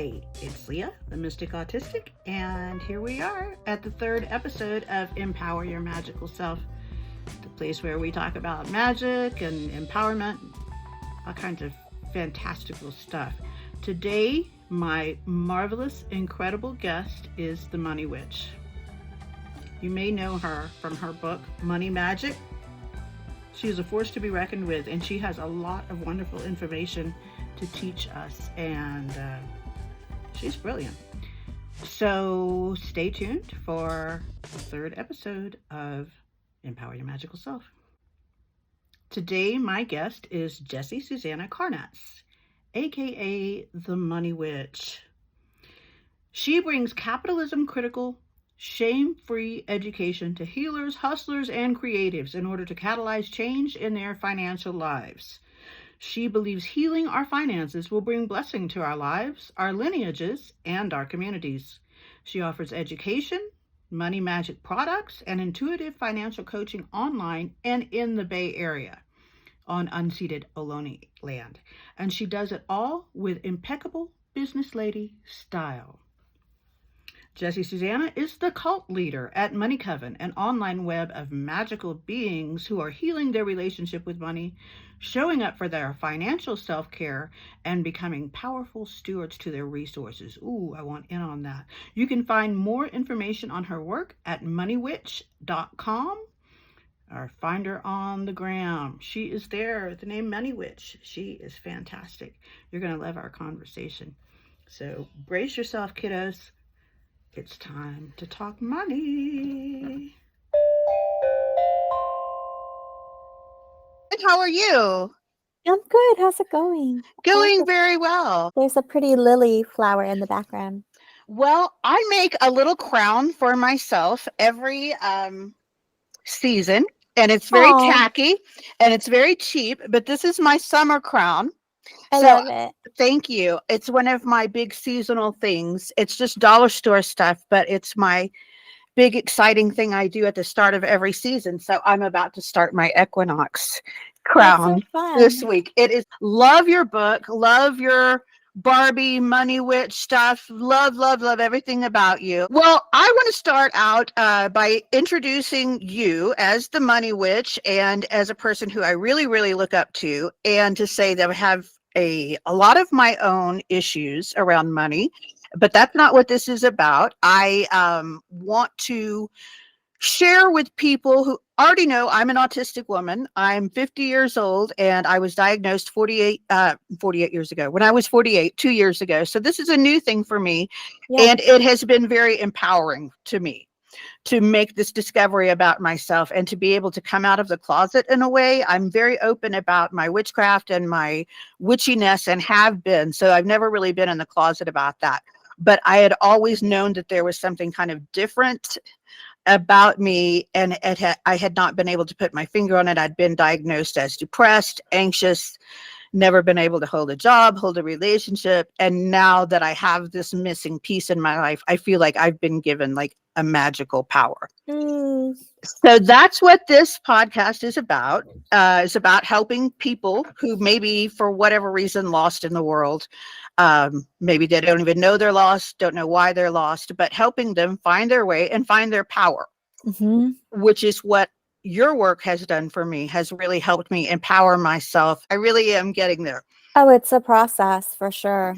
Hey, it's Leah, the Mystic Autistic, and here we are at the third episode of Empower Your Magical Self, the place where we talk about magic and empowerment, all kinds of fantastical stuff. Today, my marvelous, incredible guest is the Money Witch. You may know her from her book, Money Magic. She is a force to be reckoned with, and she has a lot of wonderful information to teach us, and she's brilliant. So stay tuned for the third episode of Empower Your Magical Self. Today, my guest is Jessie Susannah Karnatz, aka the Money Witch. She brings capitalism-critical, shame-free education to healers, hustlers, and creatives in order to catalyze change in their financial lives. She believes healing our finances will bring blessing to our lives, our lineages, and our communities. She offers education, money magic products, and intuitive financial coaching online and in the Bay Area on unceded Ohlone land. And she does it all with impeccable business lady style. Jessie Susannah is the cult leader at Money Coven, an online web of magical beings who are healing their relationship with money, showing up for their financial self-care, and becoming powerful stewards to their resources. Ooh, I want in on that. You can find more information on her work at moneywitch.com or find her on the gram. She is there, the name Money Witch. She is fantastic. You're going to love our conversation. So brace yourself, kiddos. It's time to talk money. How are you? I'm good. How's it going? Going very well. There's a pretty lily flower in the background. Well, I make a little crown for myself every season, and it's very tacky and it's very cheap, but this is my summer crown. I love it. Thank you. It's one of my big seasonal things. It's just dollar store stuff, but it's my big exciting thing I do at the start of every season. So I'm about to start my equinox crown this week. It is, love your book, love your Barbie Money Witch stuff, love everything about you. Well, I want to start out by introducing you as the Money Witch and as a person who I really look up to, and to say that I have a lot of my own issues around money, but that's not what this is about. I want to share with people who already know I'm an autistic woman. I'm 50 years old, and I was diagnosed 48 years ago. When I was 48, 2 years ago. So this is a new thing for me, and it has been very empowering to me to make this discovery about myself and to be able to come out of the closet in a way. I'm very open about my witchcraft and my witchiness, and have been. So I've never really been in the closet about that. But I had always known that there was something kind of different about me, and I had not been able to put my finger on it. I'd been diagnosed as depressed, anxious, never been able to hold a job, hold a relationship. And now that I have this missing piece in my life, I feel like I've been given like a magical power. So that's what this podcast is about. It's about helping people who maybe for whatever reason lost in the world. Maybe they don't even know they're lost, don't know why they're lost, but helping them find their way and find their power, which is what your work has done for me, has really helped me empower myself. I really am getting there. Oh, it's a process for sure.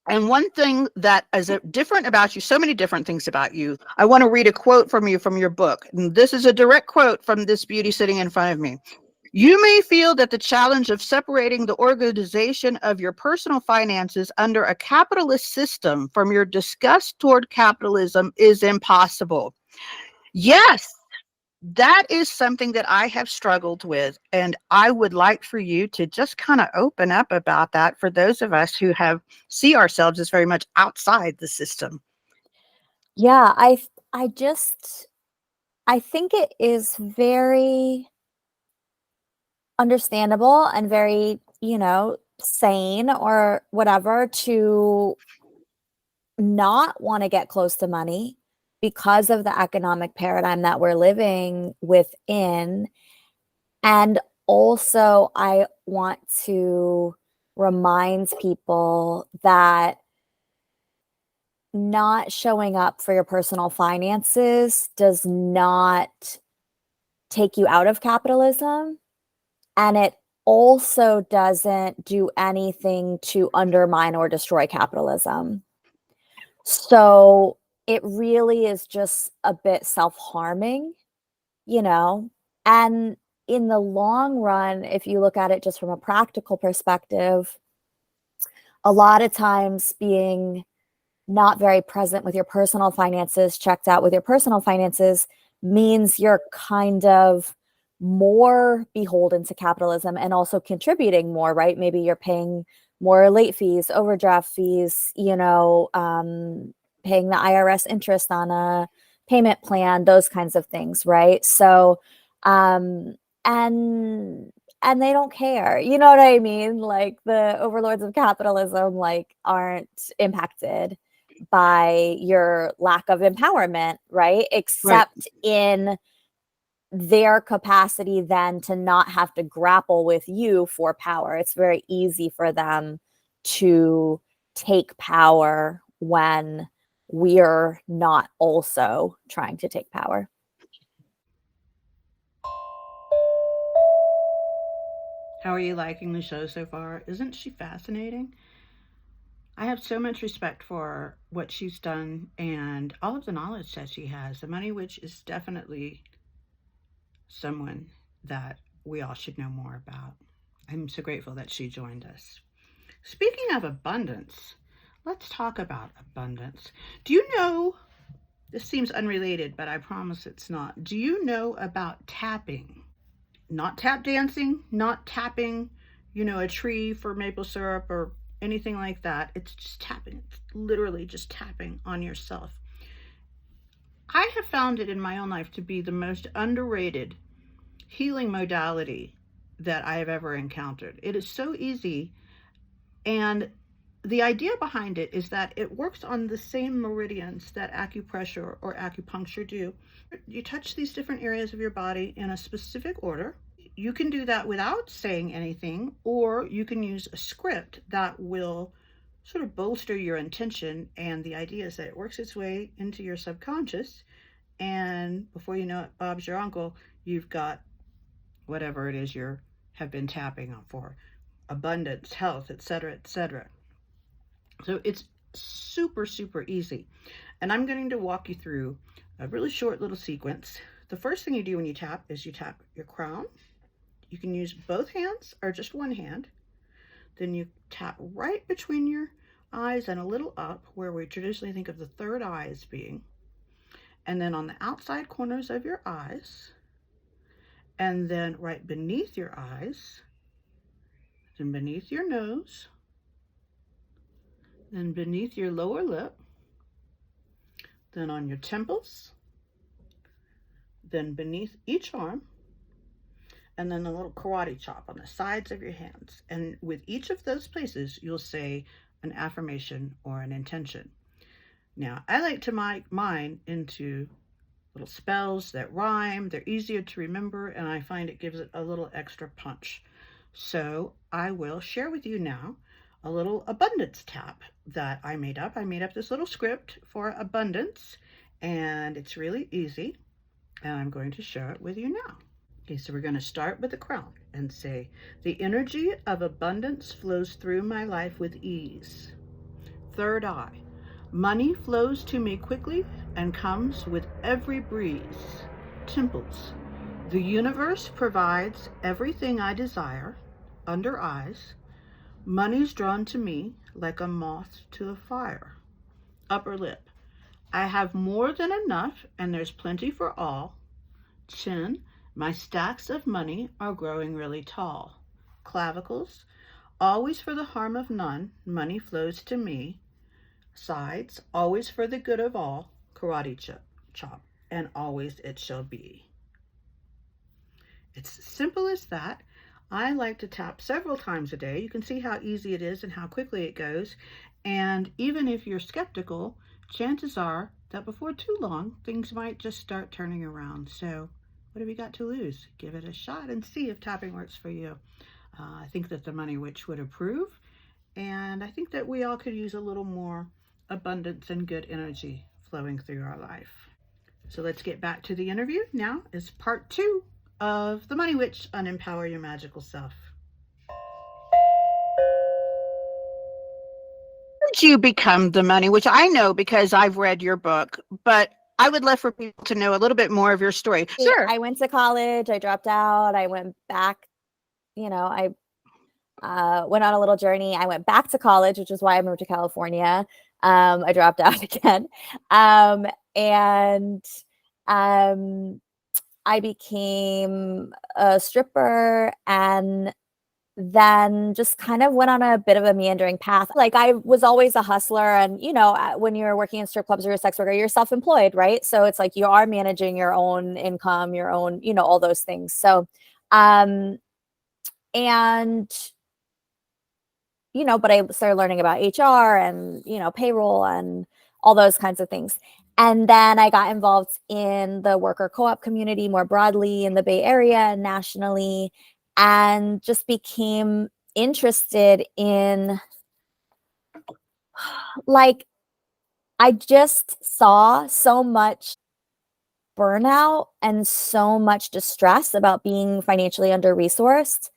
And one thing that is different about you, so many different things about you, I want to read a quote from you from your book. And this is a direct quote from this beauty sitting in front of me. You may feel that the challenge of separating the organization of your personal finances under a capitalist system from your disgust toward capitalism is impossible. Yes, that is something that I have struggled with, and I would like for you to just kind of open up about that for those of us who see ourselves as very much outside the system. Yeah, I think it is very understandable and very, sane or whatever to not want to get close to money because of the economic paradigm that we're living within. And also, I want to remind people that not showing up for your personal finances does not take you out of capitalism, and it also doesn't do anything to undermine or destroy capitalism. So it really is just a bit self-harming, you know? And in the long run, if you look at it just from a practical perspective, a lot of times being not very present with your personal finances, checked out with your personal finances, means you're kind of more beholden to capitalism and also contributing more, right? Maybe you're paying more late fees, overdraft fees, paying the IRS interest on a payment plan, those kinds of things, right? So, and and they don't care. You know what I mean? Like the overlords of capitalism like aren't impacted by your lack of empowerment, right? Except in their capacity then to not have to grapple with you for power. It's very easy for them to take power when we're not also trying to take power. How are you liking the show so far? Isn't she fascinating? I have so much respect for what she's done and all of the knowledge that she has. The Money Witch is definitely someone that we all should know more about. I'm so grateful that she joined us. Speaking of abundance, let's talk about abundance. Do you know, this seems unrelated, but I promise it's not. Do you know about tapping? Not tap dancing, not tapping, a tree for maple syrup or anything like that. It's just tapping. It's literally just tapping on yourself. I have found it in my own life to be the most underrated healing modality that I have ever encountered. It is so easy, and the idea behind it is that it works on the same meridians that acupressure or acupuncture do. You touch these different areas of your body in a specific order. You can do that without saying anything, or you can use a script that will sort of bolster your intention. And the idea is that it works its way into your subconscious, and before you know it, Bob's your uncle. You've got whatever it is you have been tapping on for: abundance, health, etc., etc. So it's super, super easy. And I'm going to walk you through a really short little sequence. The first thing you do when you tap is you tap your crown. You can use both hands or just one hand. Then you tap right between your eyes and a little up, where we traditionally think of the third eye as being. And then on the outside corners of your eyes. And then right beneath your eyes. Then beneath your nose. Then beneath your lower lip. Then on your temples. Then beneath each arm. And then a little karate chop on the sides of your hands. And with each of those places, you'll say an affirmation or an intention. Now, I like to make mine into little spells that rhyme. They're easier to remember, and I find it gives it a little extra punch. So I will share with you now a little abundance tap that I made up. I made up this little script for abundance, and it's really easy. And I'm going to share it with you now. Okay, so we're going to start with the crown and say, the energy of abundance flows through my life with ease. Third eye, money flows to me quickly and comes with every breeze. Temples, the universe provides everything I desire. Under eyes, money's drawn to me like a moth to a fire. Upper lip, I have more than enough and there's plenty for all. Chin, my stacks of money are growing really tall. Clavicles, always for the harm of none, money flows to me. Sides, always for the good of all, karate chop, and always it shall be. It's as simple as that. I like to tap several times a day. You can see how easy it is and how quickly it goes. And even if you're skeptical, chances are that before too long, things might just start turning around. So what have you got to lose? Give it a shot and see if tapping works for you. I think that the Money Witch would approve. And I think that we all could use a little more abundance and good energy flowing through our life. So let's get back to the interview. Now is part 2 of The Money Witch on Empower Your Magical Self. Did you become the money, which I know because I've read your book, but I would love for people to know a little bit more of your story. Sure. I went to college, I dropped out, I went back, I went on a little journey. I went back to college, which is why I moved to California. I dropped out again. And I became a stripper and then just kind of went on a bit of a meandering path. Like I was always a hustler, and when you're working in strip clubs or a sex worker, you're self-employed, right? So it's like you are managing your own income, your own, all those things. So and but I started learning about HR and payroll and all those kinds of things. And then I got involved in the worker co-op community more broadly in the Bay Area and nationally, and just became interested in, like, I just saw so much burnout and so much distress about being financially under-resourced,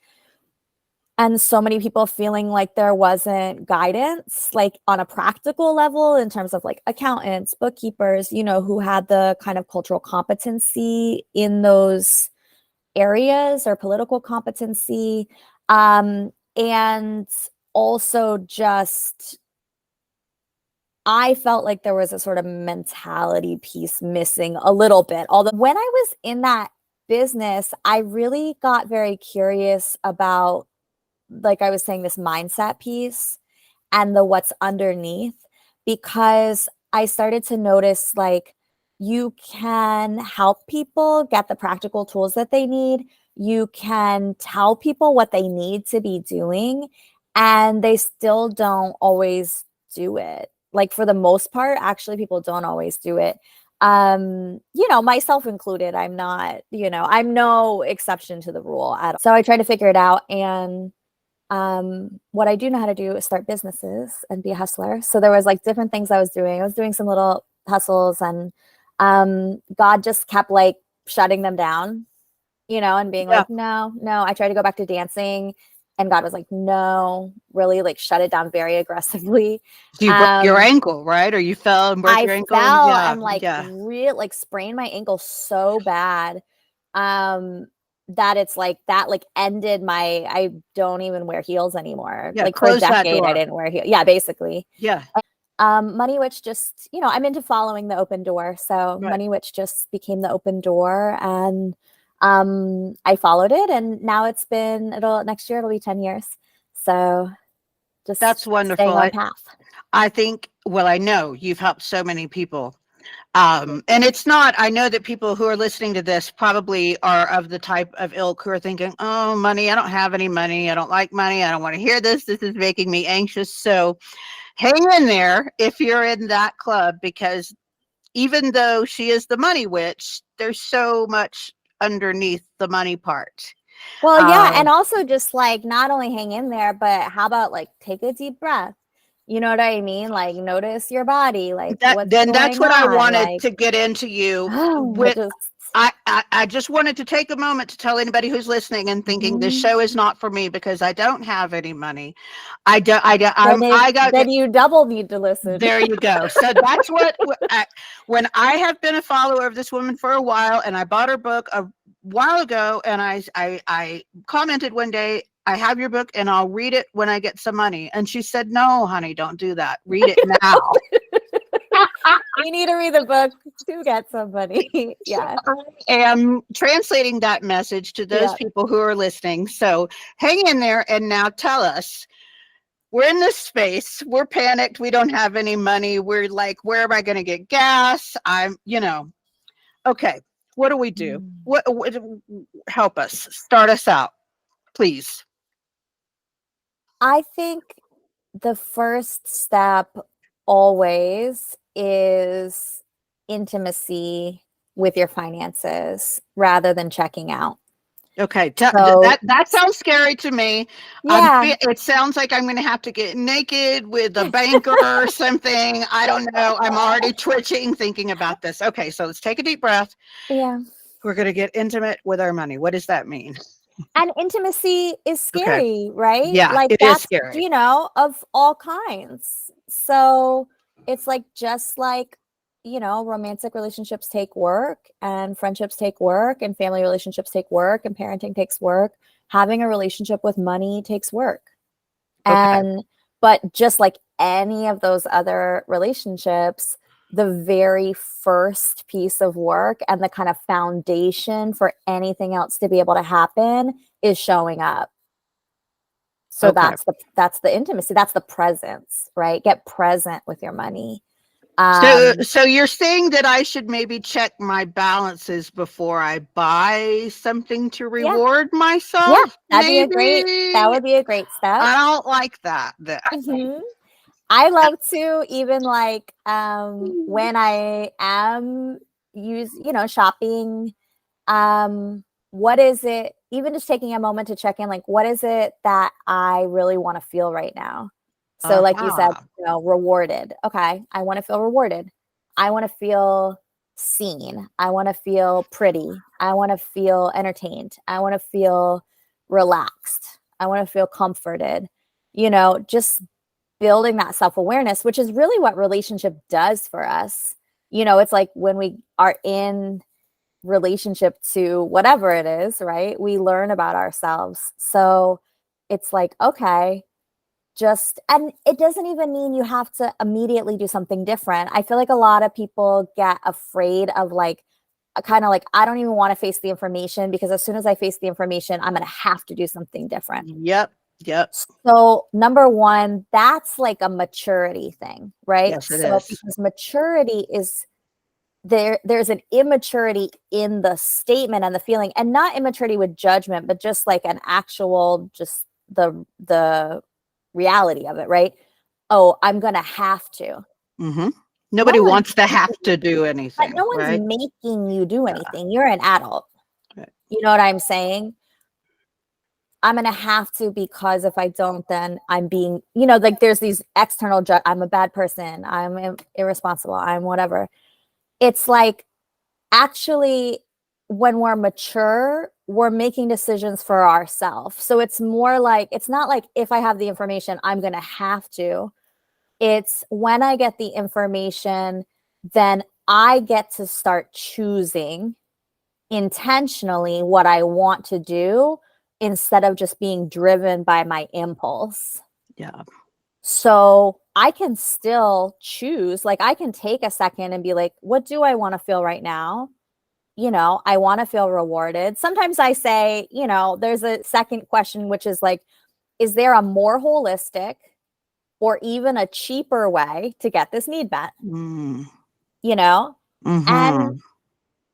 and so many people feeling like there wasn't guidance, like on a practical level in terms of like accountants, bookkeepers, who had the kind of cultural competency in those areas or political competency. And also just, I felt like there was a sort of mentality piece missing a little bit. Although when I was in that business, I really got very curious about, like I was saying, this mindset piece and the what's underneath, because I started to notice, like, you can help people get the practical tools that they need. You can tell people what they need to be doing, and they still don't always do it. Like, for the most part, actually, people don't always do it. Myself included. I'm not, I'm no exception to the rule at all. So I try to figure it out. And what I do know how to do is start businesses and be a hustler. So there was like different things I was doing. I was doing some little hustles, and God just kept like shutting them down, and being like, no. I tried to go back to dancing, and God was like, no, really, like shut it down very aggressively. So you broke your ankle, right? Or you fell and broke your ankle? I fell and like sprained my ankle so bad that it's like that like ended my, I don't even wear heels anymore. Like for a decade I didn't wear heels. Yeah, basically. Yeah. Money Witch just, I'm into following the open door. So Money Witch just became the open door, and I followed it, and now next year it'll be 10 years. So just that's wonderful. Staying on path. I think, well, I know you've helped so many people. And it's not, I know that people who are listening to this probably are of the type of ilk who are thinking, oh, money, I don't have any money. I don't like money. I don't want to hear this. This is making me anxious. So hang in there if you're in that club, because even though she is the money witch, there's so much underneath the money part. Well, yeah. And also just like, not only hang in there, but how about like take a deep breath? You know what I mean? Like, notice your body. Like, that's what I wanted to get into you with. I just wanted to take a moment to tell anybody who's listening and thinking this show is not for me because I don't have any money. Then you double need to listen. There you go. So that's what, when I have been a follower of this woman for a while, and I bought her book a while ago, and I commented one day, I have your book and I'll read it when I get some money. And she said, no, honey, don't do that. Read it now. You need to read the book to get some money. Yeah. I am translating that message to those people who are listening. So hang in there. And now tell us, we're in this space. We're panicked. We don't have any money. We're like, where am I going to get gas? Okay. What do we do? What help us, start us out, please. I think the first step always is intimacy with your finances rather than checking out. Okay, So that sounds scary to me. yeah, It sounds like I'm going to have to get naked with a banker or something. I don't know. I'm already twitching thinking about this. Okay, so let's take a deep breath. yeah. We're going to get intimate with our money. What does that mean? And intimacy is Okay. scary, right? Yeah, Like it is that's, scary. of all kinds. So it's like, just like, romantic relationships take work, and friendships take work, and family relationships take work, and parenting takes work. Having a relationship with money takes work. Okay. But just like any of those other relationships, the very first piece of work and the kind of foundation for anything else to be able to happen is showing up. So Okay. that's the intimacy, that's the presence, right? Get present with your money. So you're saying that I should maybe check my balances before I buy something to Yeah, reward myself? yeah, that would Maybe be a great step. I don't like that. Mhm. I love to even like when I am shopping, what is it, even just taking a moment to check in, like what is it that I really want to feel right now? So like you said, Uh-huh. rewarded. Okay, I want to feel rewarded. I want to feel seen. I want to feel pretty. I want to feel entertained. I want to feel relaxed. I want to feel comforted. Just building that self-awareness, which is really what relationship does for us. It's like when we are in relationship to whatever it is, right? We learn about ourselves. So it's like, okay, and it doesn't even mean you have to immediately do something different. I feel like a lot of people get afraid of like, kind of like, I don't even want to face the information, because as soon as I face the information, I'm going to have to do something different. Yep. So number one, that's like a maturity thing, right? Yes, it So is. because maturity is there's an immaturity in the statement and the feeling, and not immaturity with judgment, but just like an actual, just the reality of it, right? Oh, I'm gonna have to. Mm-hmm. No Nobody one's wants to have to do but anything, no one's right? making you do Yeah. anything. You're an adult. Right. You know what I'm saying? I'm gonna have to, because if I don't, then I'm being, like there's these external I'm a bad person, I'm irresponsible, I'm whatever. It's like, actually, when we're mature, we're making decisions for ourselves. So it's more like, it's not like, if I have the information, I'm gonna have to. It's when I get the information, then I get to start choosing intentionally what I want to do, instead of just being driven by my impulse. Yeah. So I can still choose, like I can take a second and be like, what do I want to feel right now? I want to feel rewarded. Sometimes I say, there's a second question, which is like, is there a more holistic or even a cheaper way to get this need met? Mm. And Mm-hmm.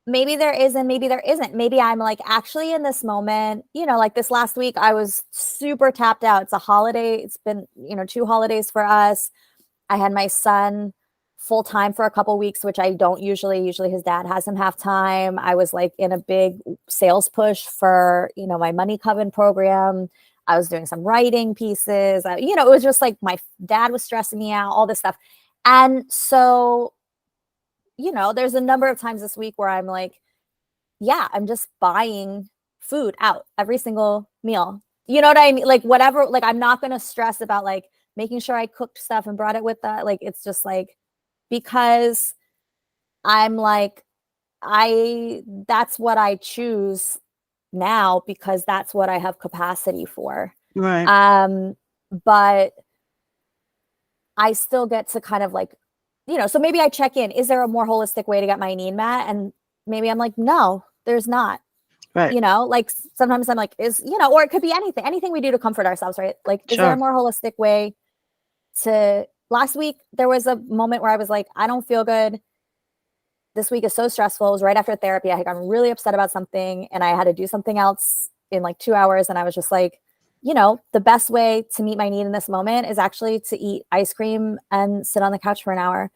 maybe there is, and maybe there isn't. Maybe I'm like, actually in this moment, like this last week, I was super tapped out. It's a holiday. It's been, 2 holidays for us. I had my son full time for a couple weeks, which I don't usually. Usually his dad has him half time. I was like in a big sales push for, my money coven program. I was doing some writing pieces. It was just like my dad was stressing me out, all this stuff. And so, there's a number of times this week where I'm like, yeah, I'm just buying food out every single meal. You know what I mean? Like whatever, like I'm not going to stress about like making sure I cooked stuff and brought it with that. Like, it's just like, because I'm like, that's what I choose now, because that's what I have capacity for. Right. But I still get to kind of like, so maybe I check in, is there a more holistic way to get my need met? And maybe I'm like, no, there's not. Right. Like sometimes I'm like, or it could be anything we do to comfort ourselves, right? Like, is there a more holistic way to, last week, there was a moment where I was like, I don't feel good. This week is so stressful. It was right after therapy. I got really upset about something and I had to do something else in like 2 hours. And I was just like, the best way to meet my need in this moment is actually to eat ice cream and sit on the couch for an hour,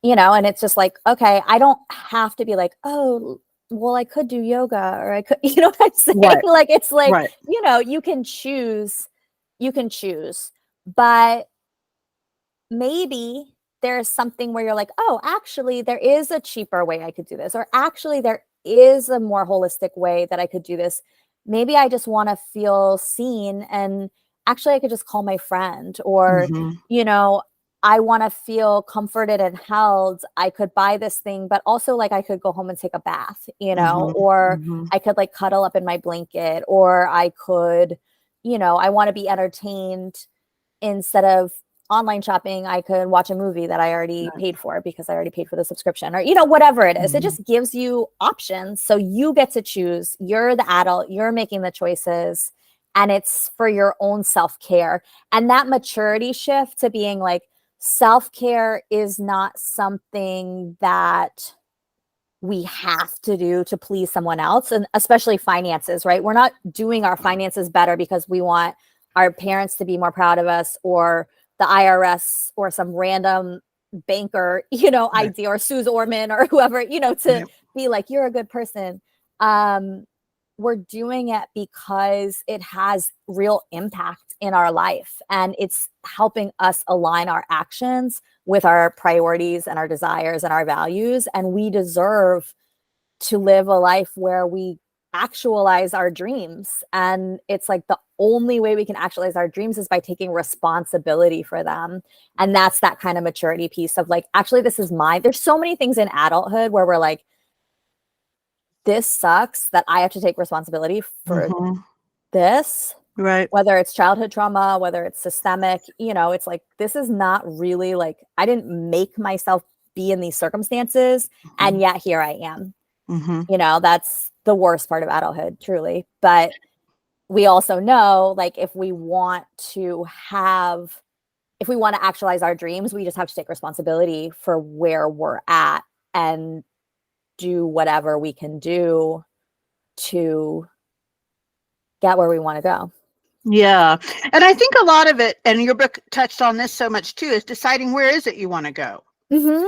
and it's just like, okay, I don't have to be like, oh, well, I could do yoga, or I could, you know what I'm saying? Right. Like, it's like, Right. you know, you can choose, but maybe there's something where you're like, oh, actually, there is a cheaper way I could do this, or actually, there is a more holistic way that I could do this. Maybe I just want to feel seen, and actually, I could just call my friend, or, Mm-hmm. you know, I want to feel comforted and held. I could buy this thing, but also, like, I could go home and take a bath, you know, Mm-hmm. or Mm-hmm. I could like cuddle up in my blanket, or I could, you know, I want to be entertained. Instead of online shopping, I could watch a movie that I already Right. paid for because I already paid for the subscription, or, you know, whatever it is. It Mm-hmm. just gives you options. So you get to choose. You're the adult, you're making the choices, and it's for your own self-care. And that maturity shift to being like, self-care is not something that we have to do to please someone else, and especially finances, right? We're not doing our finances better because we want our parents to be more proud of us, or the IRS, or some random banker, you know, Right. idea, or Suze Orman, or whoever, you know, to Right. be like, you're a good person. We're doing it because it has real impact in our life, and it's helping us align our actions with our priorities and our desires and our values. And we deserve to live a life where we actualize our dreams. And it's like the only way we can actualize our dreams is by taking responsibility for them. And that's that kind of maturity piece of like, actually, this is mine. There's so many things in adulthood where we're like, this sucks that I have to take responsibility for Mm-hmm. this, Right. whether it's childhood trauma, whether it's systemic, you know, it's like, this is not really like, I didn't make myself be in these circumstances. And yet here I am. Mm-hmm. You know, that's the worst part of adulthood, truly. But we also know, like, if we want to actualize our dreams, we just have to take responsibility for where we're at and do whatever we can do to get where we want to go. Yeah. And I think a lot of it, and your book touched on this so much too, is deciding where is it you want to go. Mm-hmm.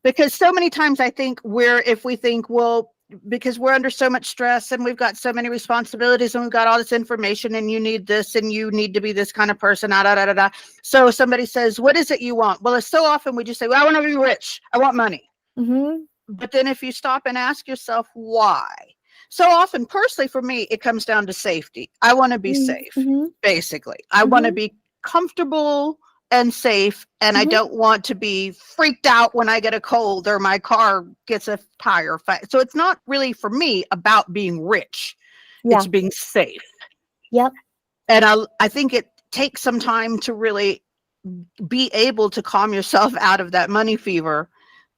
Because so many times I think if we think, well, because we're under so much stress and we've got so many responsibilities and we've got all this information and you need this and you need to be this kind of person, da, da, da, da, da. So somebody says, what is it you want? Well, it's so often we just say, well, I want to be rich. I want money. Mm-hmm. But then if you stop and ask yourself why, so often, personally for me, it comes down to safety. I want to be safe, Mm-hmm. basically. I want to be comfortable and safe, and I don't want to be freaked out when I get a cold or my car gets a tire. So it's not really for me about being rich. Yeah. It's being safe. Yep. And I think it takes some time to really be able to calm yourself out of that money fever.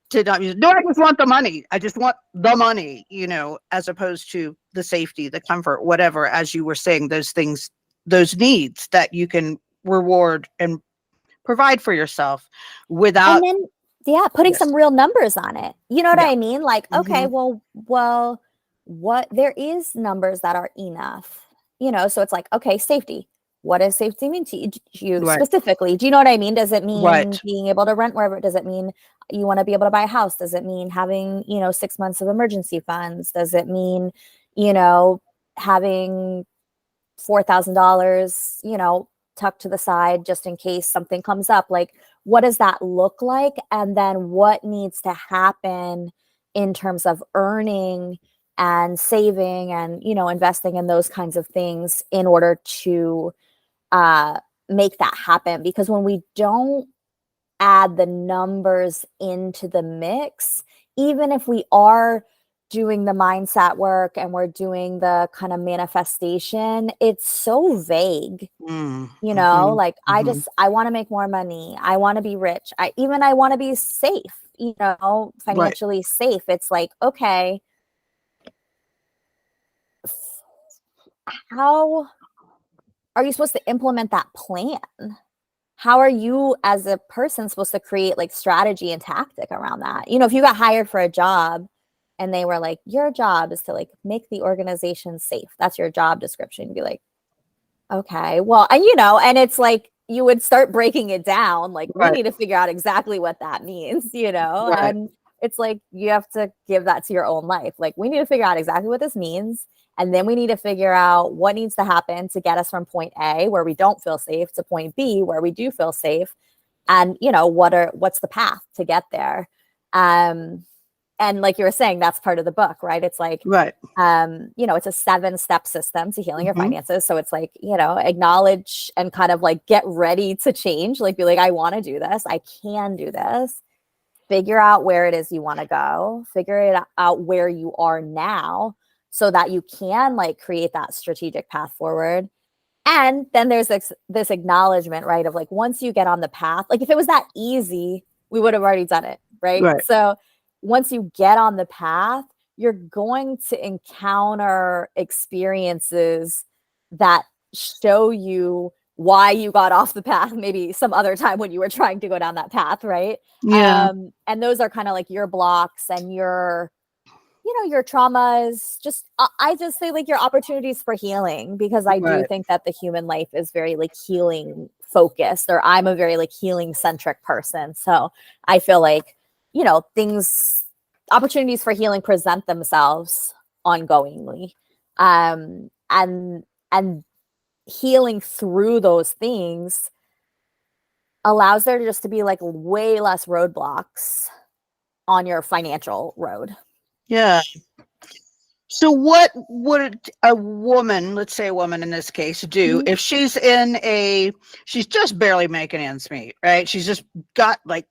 To not use, no, I just want the money. I just want the money, you know, as opposed to the safety, the comfort, whatever, as you were saying, those things, those needs that you can reward and provide for yourself without. And then, yeah, putting some real numbers on it. You know what I mean? Like, okay, well, what, there is numbers that are enough, you know? So it's like, okay, safety. What does safety mean to you specifically? Do you know what I mean? Does it mean being able to rent wherever? Does it mean you want to be able to buy a house? Does it mean having, you know, 6 months of emergency funds? Does it mean, you know, having $4,000, you know, tucked to the side just in case something comes up? Like, what does that look like? And then what needs to happen in terms of earning and saving and, you know, investing in those kinds of things in order to make that happen? Because when we don't add the numbers into the mix, even if we are doing the mindset work and we're doing the kind of manifestation, it's so vague. You know, like, I want to make more money. I want to be rich. I want to be safe, you know, financially safe. It's like, okay, how are you supposed to implement that plan? How are you as a person supposed to create like strategy and tactic around that? You know, if you got hired for a job and they were like, your job is to like make the organization safe, that's your job description, you'd be like, okay, well, and you know, and it's like, you would start breaking it down. Like, we need to figure out exactly what that means, you know? And It's like you have to give that to your own life. Like, we need to figure out exactly what this means. And then we need to figure out what needs to happen to get us from point A, where we don't feel safe, to point B, where we do feel safe. And, you know, what's the path to get there? And like you were saying, that's part of the book, right? It's like, Right. you know, it's a 7-step system to healing your finances. So it's like, you know, acknowledge and kind of like get ready to change, like be like, I want to do this. I can do this. Figure out where it is you want to go, figure it out where you are now so that you can like create that strategic path forward. And then there's this acknowledgement, right? Of like, once you get on the path, like if it was that easy, we would have already done it. Right. So once you get on the path, you're going to encounter experiences that show you why you got off the path, maybe some other time when you were trying to go down that path, right? Yeah. And those are kind of like your blocks and your, you know, your traumas. Just I just say like your opportunities for healing, because I do think that the human life is very like healing focused, or I'm a very like healing centric person. So I feel like, you know, opportunities for healing present themselves ongoingly. And healing through those things allows there just to be like way less roadblocks on your financial road. Yeah. So what would a woman, let's say a woman in this case, do if she's she's just barely making ends meet, right? She's just got like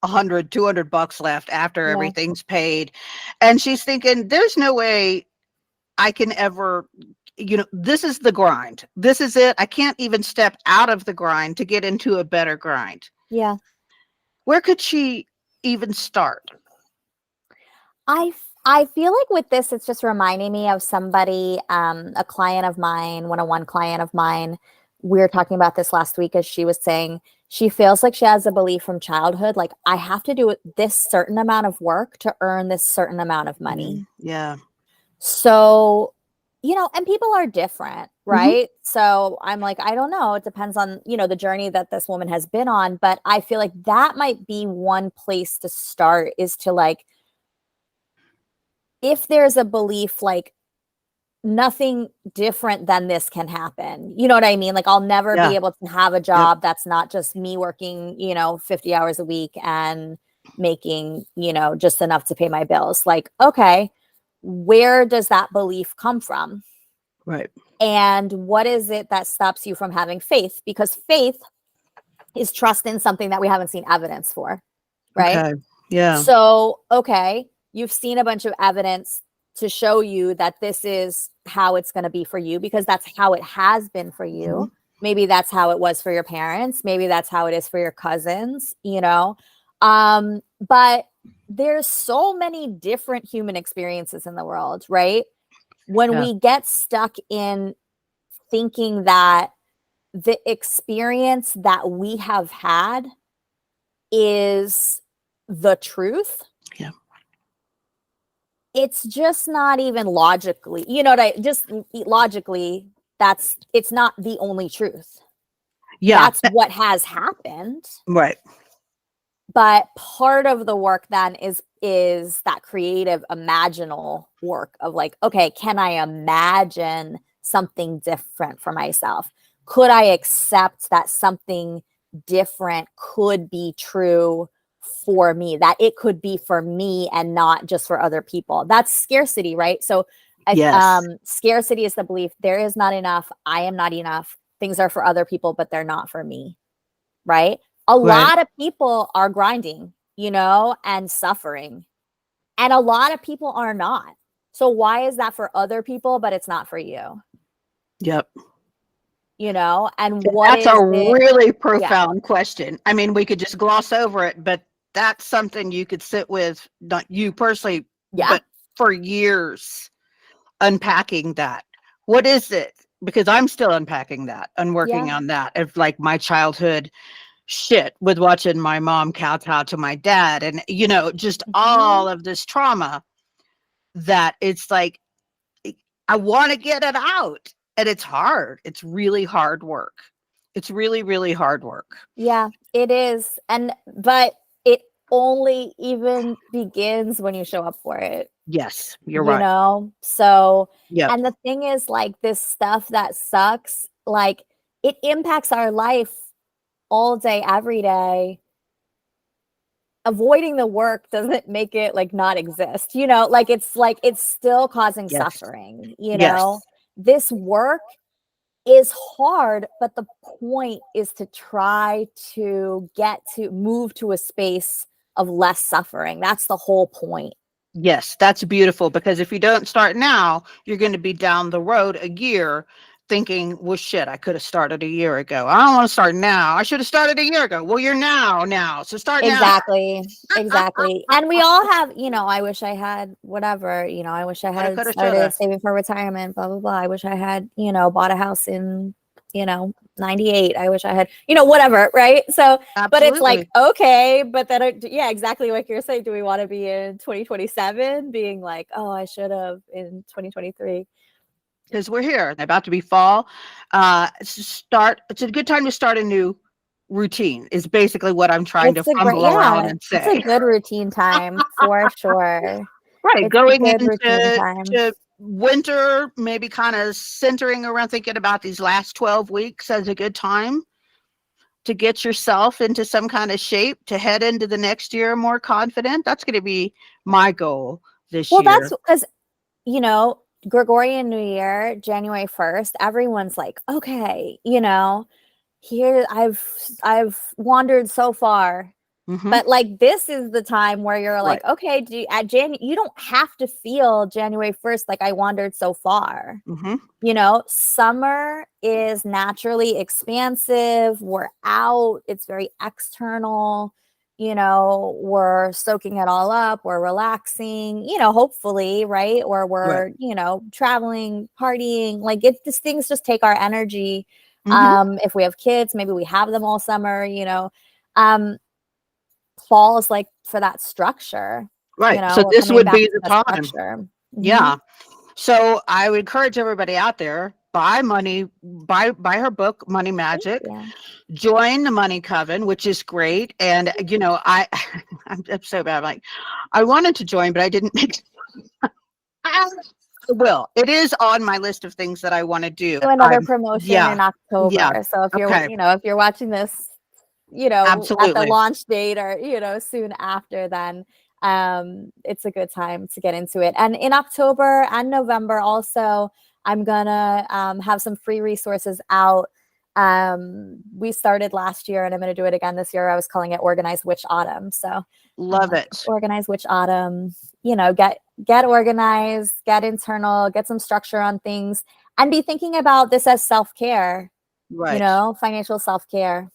$100-200 left after everything's paid. And she's thinking, there's no way I can ever, you know, this is the grind. This is it. I can't even step out of the grind to get into a better grind. Yeah. Where could she even start? I feel like with this, it's just reminding me of somebody, a client of mine, one-on-one client of mine. We were talking about this last week, as she was saying, she feels like she has a belief from childhood, like, I have to do this certain amount of work to earn this certain amount of money. Yeah. So, you know, and people are different, right? So I'm like, I don't know. It depends on, you know, the journey that this woman has been on. But I feel like that might be one place to start, is to like, if there's a belief like nothing different than this can happen, you know what I mean? Like, I'll never be able to have a job that's not just me working, you know, 50 hours a week and making, you know, just enough to pay my bills. Like, okay, where does that belief come from? Right. And what is it that stops you from having faith? Because faith is trust in something that we haven't seen evidence for, right? Okay. Yeah. So, okay, you've seen a bunch of evidence to show you that this is how it's going to be for you, because that's how it has been for you. Maybe that's how it was for your parents. Maybe that's how it is for your cousins, you know? But there's so many different human experiences in the world, right? When we get stuck in thinking that the experience that we have had is the truth, it's just not even logically, you know, logically, it's not the only truth. That's what has happened. Right. But part of the work then is that creative imaginal work of like, okay, can I imagine something different for myself? Could I accept that something different could be true for me, that it could be for me and not just for other people? That's scarcity, right? So scarcity is the belief there is not enough, I am not enough, things are for other people, but they're not for me, right? A lot of people are grinding, you know, and suffering, and a lot of people are not. So why is that for other people, but it's not for you? Yep. You know, and that's a really profound question. I mean, we could just gloss over it, but that's something you could sit with, not you personally, but for years, unpacking that. What is it? Because I'm still unpacking that and working on that, of like my childhood shit with watching my mom kowtow to my dad, and, you know, just all of this trauma, that it's like, I want to get it out. And it's hard. It's really hard work. It's really, really hard work. Yeah, it is. But only even begins when you show up for it. Yes, you're You right. know? So, Yep. and the thing is, like, this stuff that sucks, like, it impacts our life all day, every day. Avoiding the work doesn't make it like not exist, you know? Like, it's still causing Yes. suffering, you Yes. know? This work is hard, but the point is to try to move to a space of less suffering. That's the whole point. Yes, that's beautiful, because if you don't start now, you're going to be down the road a year thinking, well, shit, I could have started a year ago. I don't want to start now. I should have started a year ago. Well, you're now. So start now. Exactly. And we all have, you know, I wish I had whatever, you know, I wish I had Coulda, started shoulda. saving for retirement, blah, blah, blah. I wish I had, you know, bought a house in, you know, 98. I wish I had, you know, whatever. Right. So, but it's like, Absolutely. okay, but then, yeah, exactly like you're saying. Do we want to be in 2027 being like, oh, I should have in 2023? Because we're here. About to be fall. It's a good time to start a new routine, is basically what I'm trying to fumble around and It's a say. good routine time for sure. Right. It's a Going good routine into time. winter, maybe kind of centering around thinking about these last 12 weeks as a good time to get yourself into some kind of shape to head into the next year more confident. That's going to be my goal this Well, year. that's because, you know, Gregorian New Year, January 1st, everyone's like, okay, you know, here I've wandered so far. Mm-hmm. But like, this is the time where you're like, Right. okay, you don't have to feel January 1st like I wandered so far. Mm-hmm. You know, summer is naturally expansive. We're out, it's very external. You know, we're soaking it all up, we're relaxing, you know, hopefully, right? Or we're, Right. you know, traveling, partying. Like, these things just take our energy. Mm-hmm. If we have kids, maybe we have them all summer, you know. um Fall is like for that structure, you Right. know, So we're this coming would back be to the the time. structure. Yeah. So I would encourage everybody out there, buy her book, Money Magic, Yeah. join the Money Coven, which is great. And, you know, I'm so bad. Like, I wanted to join, but I didn't make I will. It is on my list of things that I want to do. Do another promotion Yeah. in Yeah. October. So if you're, Okay. you know, if you're watching this, you know, at the Absolutely. launch date or, you know, soon after, then it's a good time to get into it. And in October and November also, I'm gonna have some free resources out. We started last year and I'm gonna do it again this year. I was calling it Organized Witch Autumn. So I'm Love like, it. Organized Witch Autumn, you know, get organized, get internal, get some structure on things, and be thinking about this as self-care, you Right. know, financial self-care.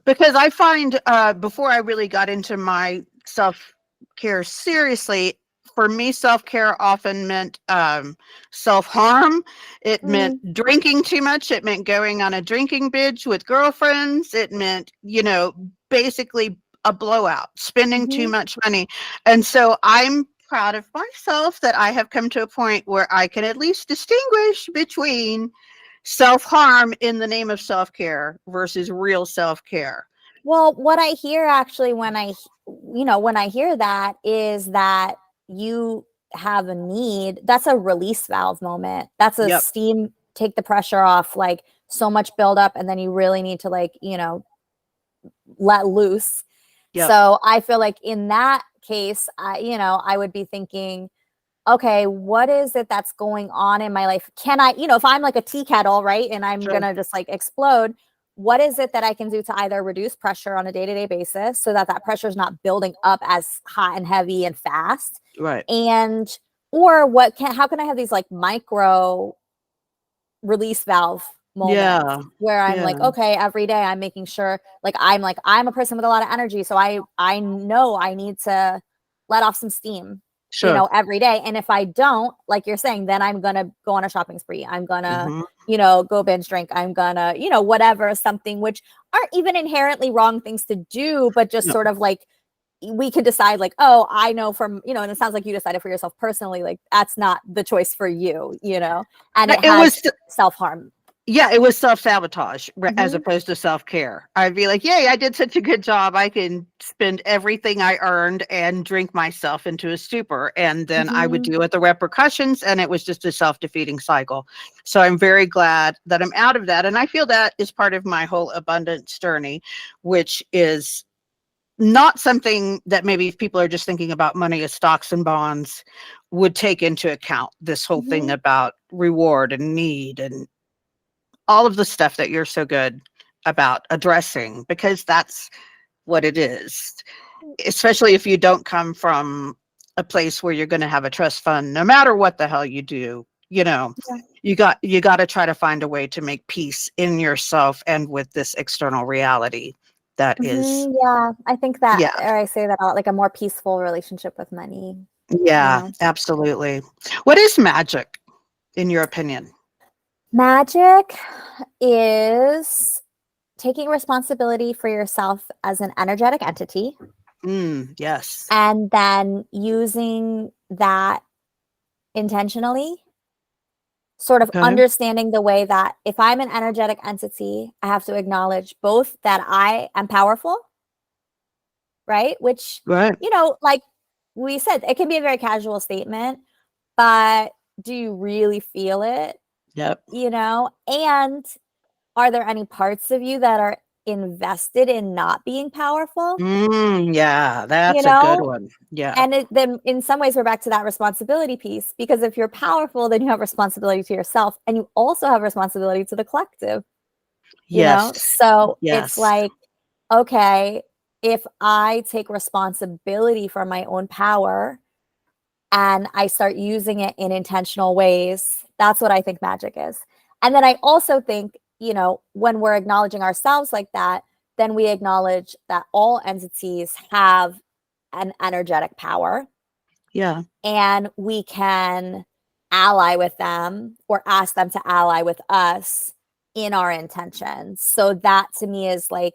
Because I find before I really got into my self-care seriously, for me, self-care often meant self-harm. It meant drinking too much. It meant going on a drinking binge with girlfriends. It meant, you know, basically a blowout, spending too much money. And so I'm proud of myself that I have come to a point where I can at least distinguish between self-harm in the name of self-care versus real self-care. Well, what I hear actually when I hear that is that you have a need. That's a release valve moment. That's a Yep. steam, take the pressure off, like so much buildup, and then you really need to, like, you know, let loose. Yep. So I feel like in that case, I would be thinking, okay, what is it that's going on in my life? Can I, you know, if I'm like a tea kettle, right, and I'm Sure. gonna just like explode, what is it that I can do to either reduce pressure on a day-to-day basis so that that pressure is not building up as hot and heavy and fast? Right. And how can I have these like micro release valve moments Yeah. where I'm Yeah. like, okay, every day I'm making sure, like, I'm a person with a lot of energy, so I know I need to let off some steam, you Sure. know, every day. And if I don't, like you're saying, then I'm gonna go on a shopping spree. I'm gonna, Mm-hmm. you know, go binge drink. I'm gonna, you know, whatever, something which aren't even inherently wrong things to do, but just No. sort of like, we could decide like, oh, I know from, you know, and it sounds like you decided for yourself personally, like that's not the choice for you, you know, and it It has was self-harm. Yeah, it was self-sabotage as Mhm. opposed to self-care. I'd be like, "Yay, I did such a good job. I can spend everything I earned and drink myself into a stupor." And then I would Mhm. deal with the repercussions, and it was just a self-defeating cycle. So I'm very glad that I'm out of that. And I feel that is part of my whole abundance journey, which is not something that maybe if people are just thinking about money as stocks and bonds would take into account this whole thing Mhm. about reward and need and all of the stuff that you're so good about addressing, because that's what it is. Especially if you don't come from a place where you're going to have a trust fund, no matter what the hell you do, Yeah. you got to try to find a way to make peace in yourself and with this external reality that is, Yeah, I think that, yeah, or I say that a lot, like a more peaceful relationship with money, you yeah, know. absolutely. What is magic in your opinion? Magic is taking responsibility for yourself as an energetic entity Yes. and then using that intentionally, sort of Okay. understanding the way that if I'm an energetic entity, I have to acknowledge both that I am powerful, right? Which, Right. like we said, it can be a very casual statement, but do you really feel it? Yep. And are there any parts of you that are invested in not being powerful? Yeah, You that's a good know, one. Yeah. and then in some ways we're back to that responsibility piece, because if you're powerful, then you have responsibility to yourself and you also have responsibility to the collective. Yes. So it's Yes. like, okay, if I take responsibility for my own power and I start using it in intentional ways, that's what I think magic is. And then I also think, when we're acknowledging ourselves like that, then we acknowledge that all entities have an energetic power Yeah. and we can ally with them or ask them to ally with us in our intentions. So that to me is like,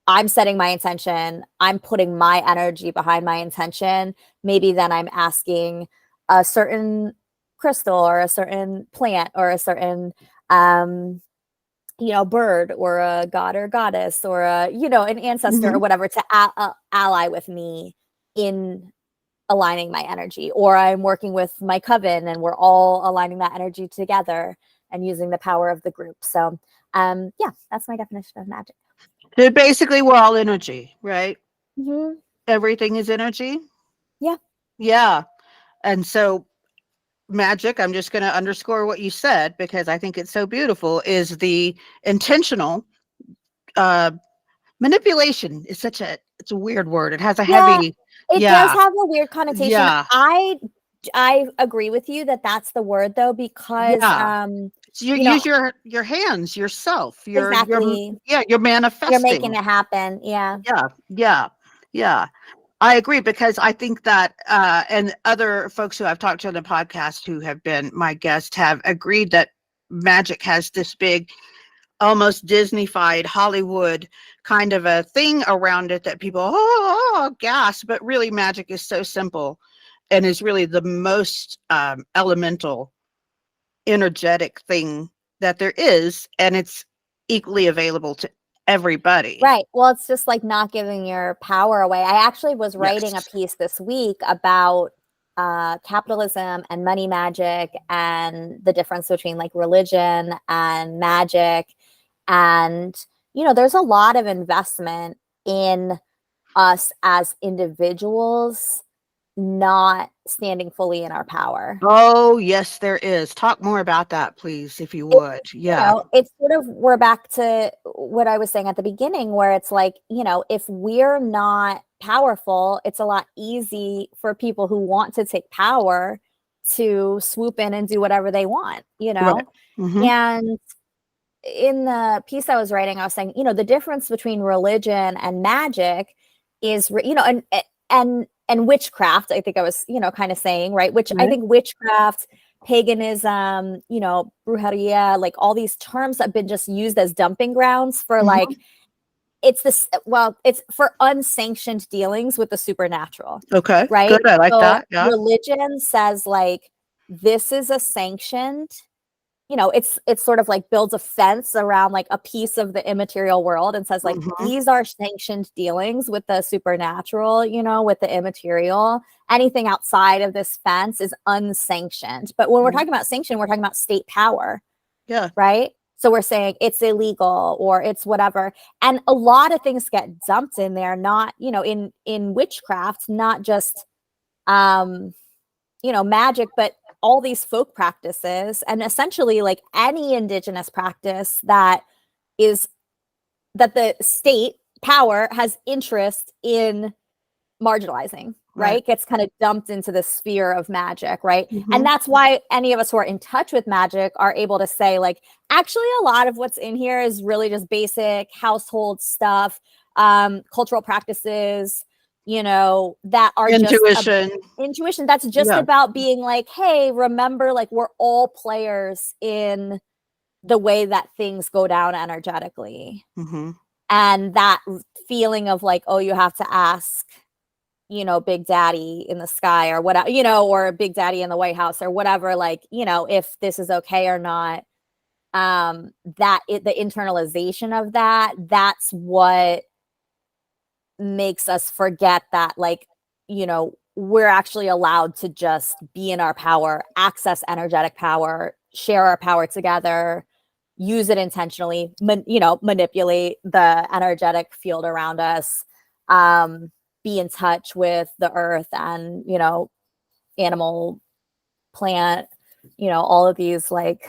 I'm setting my intention, I'm putting my energy behind my intention. Maybe then I'm asking a certain crystal or a certain plant or a certain bird or a god or goddess or an ancestor or Mhm. whatever to ally with me in aligning my energy, or I'm working with my coven and we're all aligning that energy together and using the power of the group. So, yeah, that's my definition of magic. So basically, we're all energy, right? Mm-hmm. Everything is energy. Yeah. Yeah. And so, magic, I'm just going to underscore what you said because I think it's so beautiful, is the intentional uh, manipulation. It's a weird word. It has a Yeah, heavy, it does yeah, have a weird connotation. yeah, I agree with you that that's the word though, because yeah. So you you know use your hands, yourself, exactly, yeah, you're you're making manifesting. it happen. Yeah. Yeah, yeah, yeah. I agree because I think that, and other folks who I've talked to on the podcast who have been my guests have agreed that magic has this big, almost Disney-fied Hollywood kind of a thing around it that people, gasp, but really magic is so simple and is really the most elemental, energetic thing that there is, and it's equally available to everybody. Right. Well, it's just like not giving your power away. I actually was writing a Yes. piece this week about capitalism and money magic and the difference between like religion and magic. And, there's a lot of investment in us as individuals not standing fully in our power. Oh, yes, there is. Talk more about that, please, if you It, would. Yeah. it's sort of, we're back to what I was saying at the beginning, where it's like, if we're not powerful, it's a lot easy for people who want to take power to swoop in and do whatever they want, Right. Hmm. And in the piece I was writing, I was saying, the difference between religion and magic is, and witchcraft. I think I was, kind of saying, right? Which I Right. think witchcraft, paganism, brujeria, like all these terms have been just used as dumping grounds for like, Hmm. it's for unsanctioned dealings with the supernatural, Okay. right? Good. I like So that. Yeah. religion says like, this is a sanctioned it's sort of like builds a fence around like a piece of the immaterial world and says like, these are sanctioned dealings with the supernatural, with the immaterial. Anything outside of this fence is unsanctioned. But when we're talking about sanction, we're talking about state power. Yeah. Right. So we're saying it's illegal or it's whatever. And a lot of things get dumped in there, not, in witchcraft, not just, magic, but all these folk practices, and essentially like any indigenous practice that the state power has interest in marginalizing, right? Gets kind of dumped into the sphere of magic, right? And that's why any of us who are in touch with magic are able to say like, actually a lot of what's in here is really just basic household stuff, cultural practices, that are intuition. Intuition. That's just about being like, hey, remember, like we're all players in the way that things go down energetically. And that feeling of like, oh, you have to ask, Big Daddy in the sky or whatever, or Big Daddy in the White House or whatever, like, if this is okay or not. The internalization of that's what makes us forget that, like, we're actually allowed to just be in our power, access energetic power, share our power together, use it intentionally, manipulate the energetic field around us, be in touch with the earth and, animal, plant, all of these like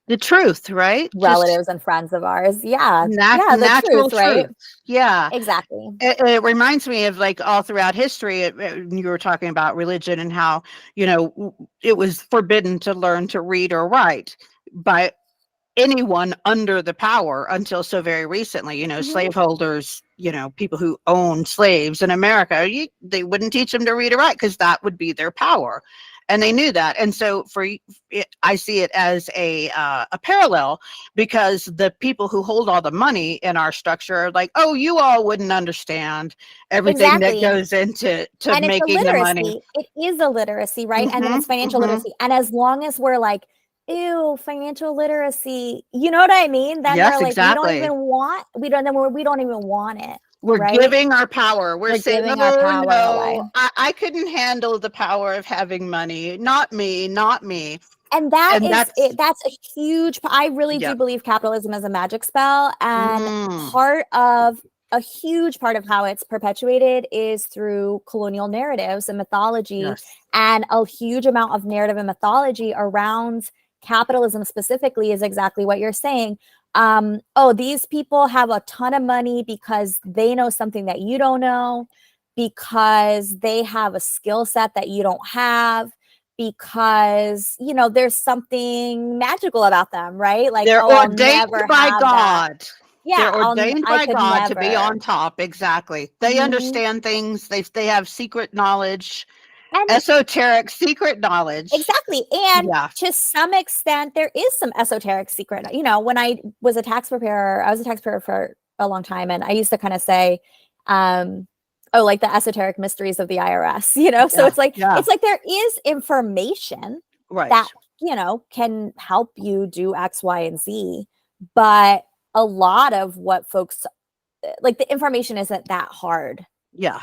the truth, right? Relatives and friends of ours. Yeah. The natural truth, right? Yeah. Exactly. It reminds me of like all throughout history, you were talking about religion and how, it was forbidden to learn to read or write by anyone under the power until so very recently, slaveholders, people who own slaves in America, they wouldn't teach them to read or write because that would be their power. And they knew that. And so I see it as a parallel, because the people who hold all the money in our structure are like, oh, you all wouldn't understand everything that goes into making the money. It is a literacy, right? And then it's financial literacy. And as long as we're like, ew, financial literacy, you know what I mean? Then yes, we're like, exactly. we don't even want it. We're giving our power. We're saying, giving our power away. I couldn't handle the power of having money. Not me. And that's a huge, I really do believe capitalism is a magic spell. And a huge part of how it's perpetuated is through colonial narratives and mythology. And a huge amount of narrative and mythology around capitalism specifically is exactly what you're saying. These people have a ton of money because they know something that you don't know, because they have a skill set that you don't have, because there's something magical about them, right? Like they're ordained by God. That. Yeah, they're ordained by God to be on top. Exactly. They understand things. They have secret knowledge. And esoteric secret knowledge. Exactly. And to some extent, there is some esoteric secret. When I was a tax preparer, I was a tax preparer for a long time. And I used to kind of say, like the esoteric mysteries of the IRS, so it's like there is information that, can help you do X, Y, and Z. But a lot of what folks like, the information isn't that hard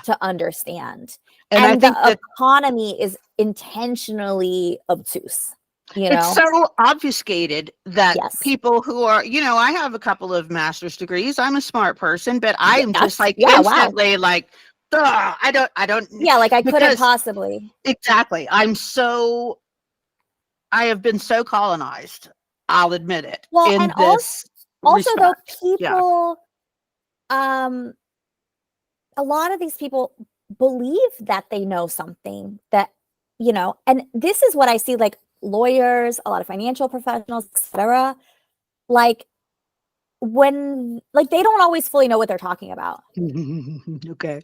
to understand. And I think the economy is intentionally obtuse. It's so obfuscated that people who are, I have a couple of master's degrees. I'm a smart person, but I'm just like instantly like, I don't. Yeah, like I couldn't possibly. Exactly. I have been so colonized. I'll admit it. Well, and also though, people, a lot of these people believe that they know something that, and this is what I see, like lawyers, a lot of financial professionals, etc. Like when, like, they don't always fully know what they're talking about. Okay.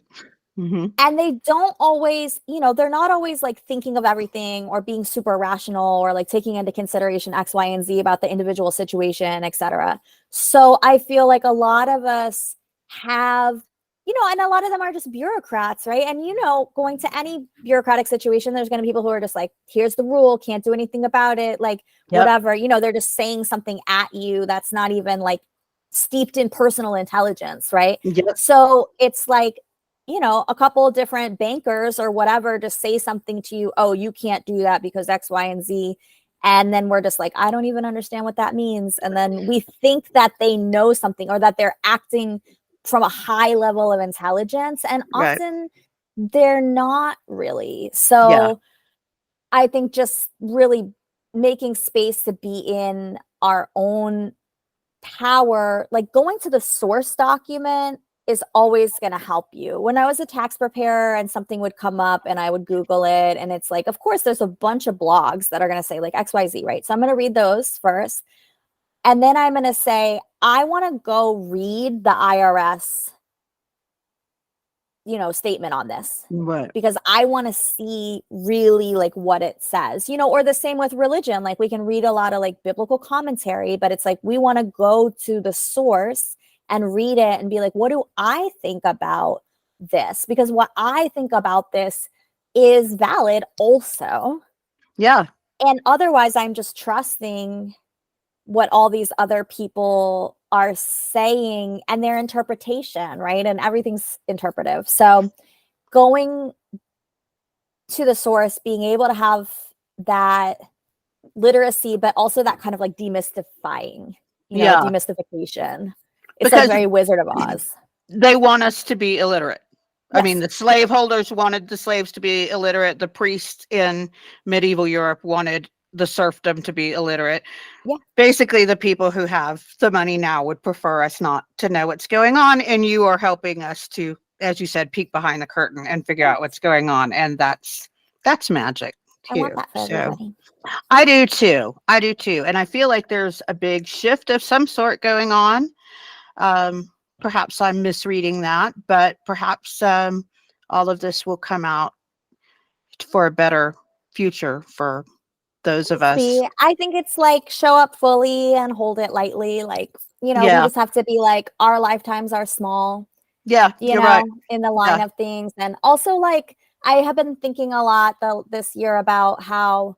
And they don't always, they're not always like thinking of everything or being super rational or like taking into consideration X, Y, and Z about the individual situation, etc. So I feel like a lot of us have and a lot of them are just bureaucrats, right? And, going to any bureaucratic situation, there's going to be people who are just like, here's the rule, can't do anything about it. Like, whatever, they're just saying something at you that's not even like steeped in personal intelligence, right? Yep. So it's like, a couple of different bankers or whatever just say something to you, oh, you can't do that because X, Y, and Z. And then we're just like, I don't even understand what that means. And then we think that they know something or that they're acting from a high level of intelligence. And often they're not really. So I think just really making space to be in our own power, like going to the source document is always going to help you. When I was a tax preparer and something would come up and I would Google it, and it's like, of course, there's a bunch of blogs that are going to say like XYZ, right? So I'm going to read those first. And then I'm going to say, I want to go read the IRS, statement on this. Right. Because I want to see really like what it says, or the same with religion. Like we can read a lot of like biblical commentary, but it's like, we want to go to the source and read it and be like, what do I think about this? Because what I think about this is valid also. Yeah. And otherwise I'm just trusting what all these other people are saying and their interpretation, right? And everything's interpretive. So going to the source, being able to have that literacy, but also that kind of like demystifying, demystification. It says very Wizard of Oz. They want us to be illiterate. Yes. I mean, the slaveholders wanted the slaves to be illiterate. The priests in medieval Europe wanted the serfdom to be illiterate. Yeah. Basically, the people who have the money now would prefer us not to know what's going on. And you are helping us to, as you said, peek behind the curtain and figure out what's going on. And that's magic too. I want that for everybody. I do too. And I feel like there's a big shift of some sort going on. Perhaps I'm misreading that, but perhaps all of this will come out for a better future for those of us. I think it's like show up fully and hold it lightly. Like, we just have to be like, our lifetimes are small. Yeah, you're right. In the line of things. And also like, I have been thinking a lot this year about how,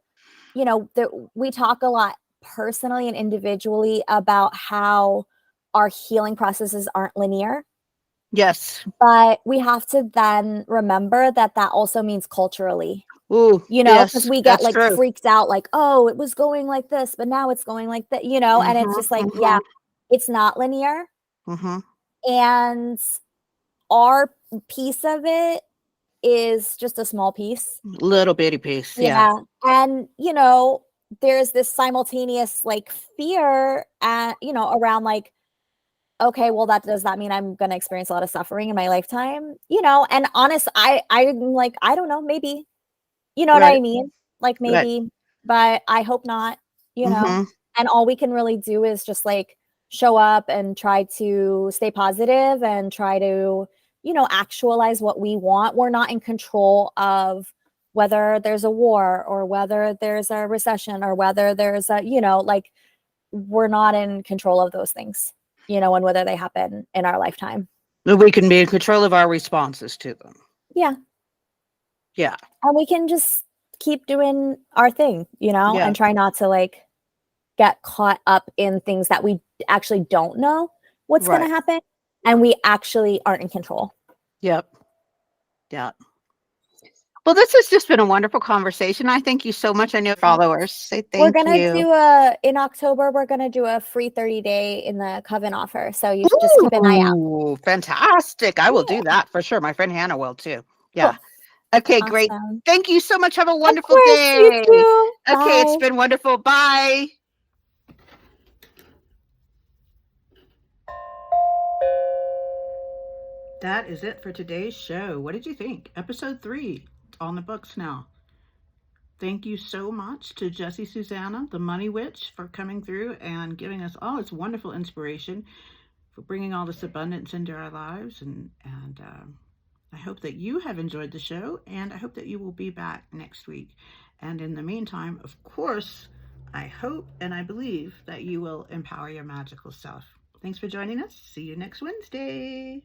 we talk a lot personally and individually about how our healing processes aren't linear. Yes. But we have to then remember that also means culturally. Ooh, because we get like freaked out, like, oh, it was going like this, but now it's going like that, and it's just like, yeah, it's not linear. And our piece of it is just a small piece. Little bitty piece. Yeah. And, there's this simultaneous like fear, around like, okay, well, does that mean I'm going to experience a lot of suffering in my lifetime? And honest, I'm like, I don't know, maybe. You know what I mean? Like maybe, but I hope not, and all we can really do is just like show up and try to stay positive and try to, actualize what we want. We're not in control of whether there's a war or whether there's a recession or whether there's a, like we're not in control of those things, and whether they happen in our lifetime. We can be in control of our responses to them. Yeah. Yeah. And we can just keep doing our thing, and try not to like get caught up in things that we actually don't know what's going to happen. And we actually aren't in control. Yep. Yeah. Well, this has just been a wonderful conversation. I thank you so much. I know followers say thank you. We're going to do in October, we're going to do a free 30-day in the Coven offer. So you should just keep an eye out. Oh, fantastic. I will do that for sure. My friend Hannah will too. Yeah. Cool. Okay, awesome. Great. Thank you so much. Have a wonderful day. You too. Okay, it's been wonderful. Bye. That is it for today's show. What did you think? Episode 3 on the books now. Thank you so much to Jessie Susannah, the Money Witch, for coming through and giving us all this wonderful inspiration, for bringing all this abundance into our lives. And I hope that you have enjoyed the show, and I hope that you will be back next week. And in the meantime, of course, I hope and I believe that you will empower your magical self. Thanks for joining us. See you next Wednesday.